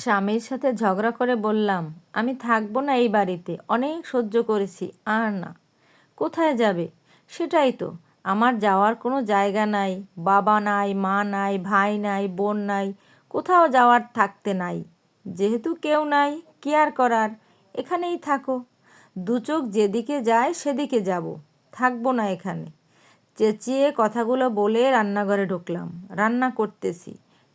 স্বামীর সাথে ঝগড়া করে বললাম, আমি থাকবো না এই বাড়িতে, অনেক সহ্য করেছি, আর না। কোথায় যাবে? সেটাই তো, আমার যাওয়ার কোনো জায়গা নাই, বাবা নাই, মা নাই, ভাই নাই, বোন নাই, কোথাও যাওয়ার থাকতে নাই। যেহেতু কেউ নাই, কি আর করার, এখানেই থাকো। দু চোখ যেদিকে যায় সেদিকে যাব, থাকবো না এখানে। চেঁচিয়ে কথাগুলো বলে রান্নাঘরে ঢুকলাম। রান্না করতেছি,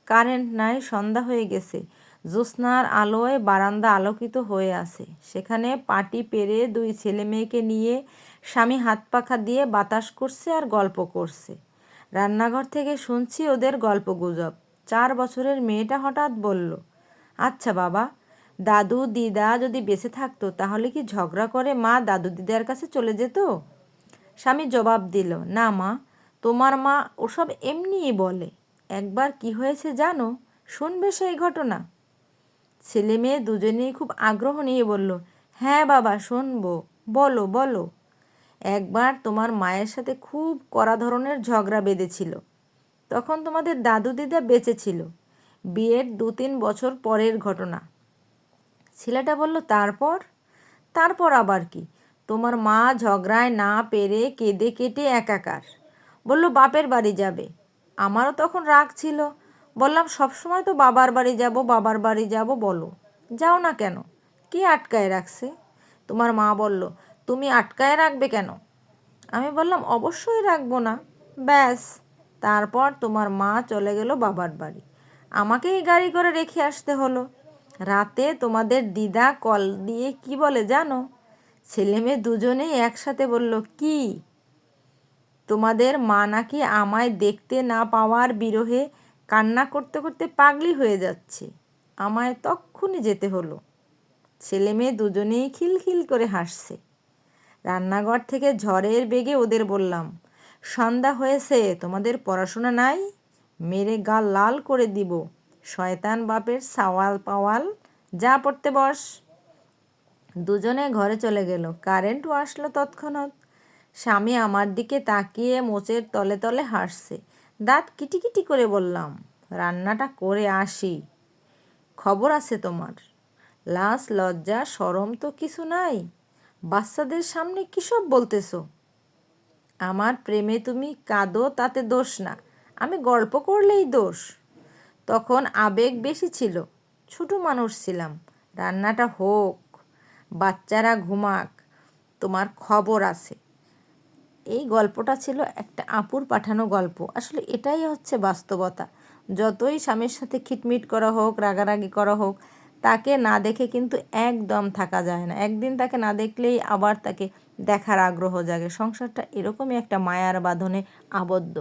কারেন্ট নাই, সন্ধ্যা হয়ে গেছে। জ্যোৎস্নার আলোয় বারান্দা আলোকিত হয়ে আছে। সেখানে পাটি পেরে দুই ছেলে মেয়েকে নিয়ে স্বামী হাত পাখা দিয়ে বাতাস করছে আর গল্প করছে। রান্নাঘর থেকে শুনছি ওদের গল্পগুজব। 4 বছরের মেয়েটা হঠাৎ বলল, আচ্ছা বাবা, দাদু দিদা যদি বেঁচে থাকতো তাহলে কি ঝগড়া করে মা দাদু দিদার কাছে চলে যেত? স্বামী জবাব দিল, না মা, তোমার মা ওসব এমনিই বলে। একবার কি হয়েছে জানো? শুনবে সেই ঘটনা? ছেলে মেয়ে দুজনেই খুব আগ্রহ নিয়ে বলল, হ্যাঁ বাবা, শুনবো, বলো বলো। একবার তোমার মায়ের সাথে খুব কড়া ধরনের ঝগড়া বেঁধেছিল। তখন তোমাদের দাদু দিদা বেঁচে ছিল। বিয়ের 2-3 বছর পরের ঘটনা। ছেলেটা বলল, তারপর? তারপর আবার কি? তোমার মা ঝগড়ায় না পেরে কেঁদে কেটে একাকার। বলল বাপের বাড়ি যাবে। আমারও তখন রাগ ছিল। বললাম, সবসময় তো বাবার বাড়ি যাব বাবার বাড়ি যাব বলো, যাও না কেন? কে আটকায় রাখছে? তোমার মা বলল, তুমি আটকায় রাখবে কেন? আমি বললাম, অবশ্যই রাখবো না। ব্যাস। তারপর তোমার মা চলে গেল বাবার বাড়ি। আমাকেই গাড়ি করে রেখে আসতে হলো। রাতে তোমাদের দিদা কল দিয়ে কি বলে জানো? ছেলে মেয়ে দুজনেই একসাথে বলল, কি? তোমাদের মা নাকি আমায় দেখতে না পাওয়ার বিরহে কান্না করতে করতে পাগলি হয়ে যাচ্ছে। আমায় তক্ষুনি যেতে হলো। ছেলে মেয়ে দুজনেই খিলখিল করে হাসছে। রান্নাঘর থেকে ঝড়ের বেগে ওদের বললাম, সন্ধ্যা হয়েছে, তোমাদের পড়াশোনা নাই? মেরে গাল লাল করে দিব। শয়তান বাপের সাওয়াল পাওয়াল, যা পড়তে বস। দুজনে ঘরে চলে গেল। কারেন্টও আসলো তৎক্ষণাৎ। স্বামী আমার দিকে তাকিয়ে মোচের তলে তলে হাসছে। দাঁত কিটিকিটি করে বললাম, রান্নাটা করে আসি। খবর আছে তোমার? লাজ লজ্জা শরম তো কিছু নাই। বাচ্চাদের সামনে কী সব বলতেছো? আমার প্রেমে তুমি কাঁদো তাতে দোষ না, আমি গল্প করলেই দোষ। তখন আবেগ বেশি ছিল, ছোট মানুষ ছিলাম। রান্নাটা হোক, বাচ্চারা ঘুমাক, তোমার খবর আছে। এই গল্পটা ছিল একটা আপুর পাঠানো গল্প। আসলে এটাই হচ্ছে বাস্তবতা। যতই স্বামীর সাথে খিটমিট করা হোক, রাগারাগি করা হোক, তাকে না দেখে কিন্তু একদম থাকা যায় না। একদিন তাকে না দেখলেই আবার তাকে দেখার আগ্রহ জাগে। সংসারটা এরকমই একটা মায়ার বাঁধনে আবদ্ধ।